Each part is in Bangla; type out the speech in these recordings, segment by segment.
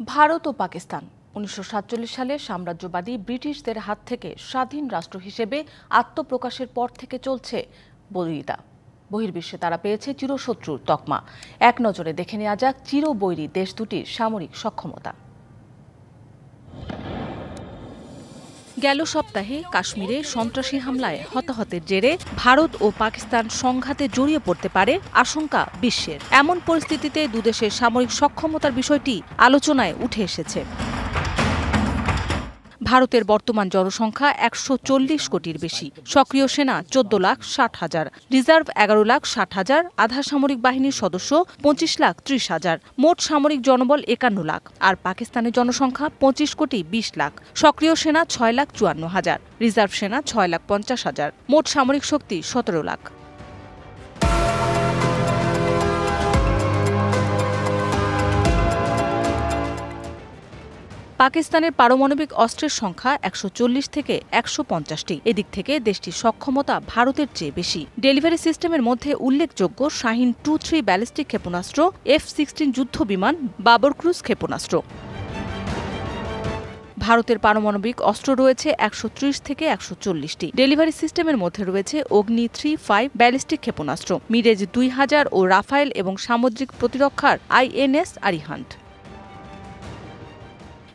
ভারত ও পাকিস্তান ১৯৪৭ সালে সাম্রাজ্যবাদী ব্রিটিশদের হাত থেকে স্বাধীন রাষ্ট্র হিসেবে আত্মপ্রকাশের পর থেকে চলছে বৈরিতা। বহির্বিশ্বে তারা পেয়েছে চিরশত্রুর তকমা। এক নজরে দেখে নেওয়া যাক চিরবৈরী দেশ দুটির সামরিক সক্ষমতা। গেল সপ্তাহে কাশ্মীরে সন্ত্রাসী হামলায় হতাহতের জেরে ভারত ও পাকিস্তান সংঘাতে জড়িয়ে পড়তে পারে আশঙ্কা বিশ্বের। এমন পরিস্থিতিতে দুদেশের সামরিক সক্ষমতার বিষয়টি আলোচনায় উঠে এসেছে। ভারতের বর্তমান জনসংখ্যা ১৪০ কোটির বেশি, সক্রিয় সেনা ১৪,৬০,০০০, রিজার্ভ ১১,৬০,০০০, আধা সামরিক বাহিনীর সদস্য ২৫,৩০,০০০, মোট সামরিক জনবল ৫১ লাখ। আর পাকিস্তানের জনসংখ্যা ২৫ কোটি ২০ লাখ, সক্রিয় সেনা ৬,৫৪,০০০, রিজার্ভ সেনা ৬,৫০,০০০, মোট সামরিক শক্তি ১৭ লাখ। পাকিস্তানের পারমাণবিক অস্ত্রের সংখ্যা ১৪০ থেকে ১৫০টি। এদিক থেকে দেশটির সক্ষমতা ভারতের চেয়ে বেশি। ডেলিভারি সিস্টেমের মধ্যে উল্লেখযোগ্য শাহিন 2-3 ব্যালিস্টিক ক্ষেপণাস্ত্র, F-16 যুদ্ধবিমান, বাবর ক্রুজ ক্ষেপণাস্ত্র। ভারতের পারমাণবিক অস্ত্র রয়েছে ১৩০ থেকে ১৪০টি। ডেলিভারি সিস্টেমের মধ্যে রয়েছে অগ্নি 3-5 ব্যালিস্টিক ক্ষেপণাস্ত্র, মিরেজ ২০০০ ও রাফায়েল এবং সামুদ্রিক প্রতিরক্ষার INS আরিহান্ট।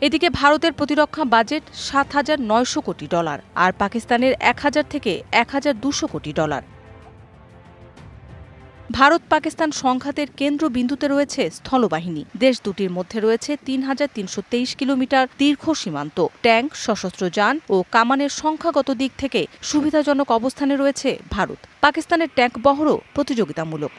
এদিকে ভারতের প্রতিরক্ষা বাজেট $৭,৯০০ কোটি আর পাকিস্তানের ১,০০০ থেকে ১,২০০ কোটি। ভারত পাকিস্তান সংঘাতের কেন্দ্রবিন্দুতে রয়েছে স্থলবাহিনী। দেশ দুটির মধ্যে রয়েছে ৩,৩২৩ কিলোমিটার দীর্ঘ সীমান্ত। ট্যাঙ্ক, সশস্ত্র যান ও কামানের সংখ্যাগত দিক থেকে সুবিধাজনক অবস্থানে রয়েছে ভারত। পাকিস্তানের ট্যাঙ্ক বহরও প্রতিযোগিতামূলক।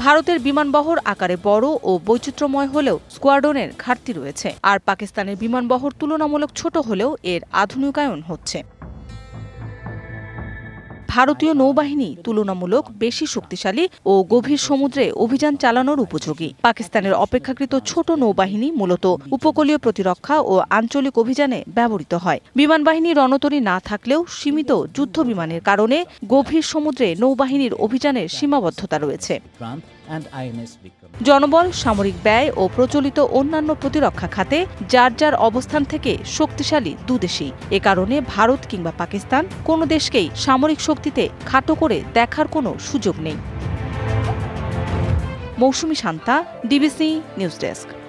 ভারতের বিমানবহর আকারে বড় ও বৈচিত্র্যময় হলেও স্কোয়াড্রনের ঘাটতি রয়েছে, আর পাকিস্তানের বিমানবহর তুলনামূলক ছোট হলেও এর আধুনিকায়ন হচ্ছে। ভারতীয় নৌবাহিনী তুলনামূলক বেশি শক্তিশালী ও গভীর সমুদ্রে অভিযান চালানোর উপযোগী। পাকিস্তানের অপেক্ষাকৃত ছোট নৌবাহিনী মূলত উপকূলীয় প্রতিরক্ষা ও আঞ্চলিক অভিযানে ব্যবহৃত হয়। বিমানবাহিনী রণতরী না থাকলেও সীমিত যুদ্ধ বিমানের কারণে গভীর সমুদ্রে নৌবাহিনীর অভিযানের সীমাবদ্ধতা রয়েছে। জনবল, সামরিক ব্যয় ও প্রচলিত অন্যান্য প্রতিরক্ষা খাতে যার যার অবস্থান থেকে শক্তিশালী দুদেশই। এ কারণে ভারত কিংবা পাকিস্তান কোনো দেশকেই সামরিক শক্তিতে খাটো করে দেখার কোনো সুযোগ নেই। মৌসুমী শান্তা, ডিবিসি নিউজ ডেস্ক।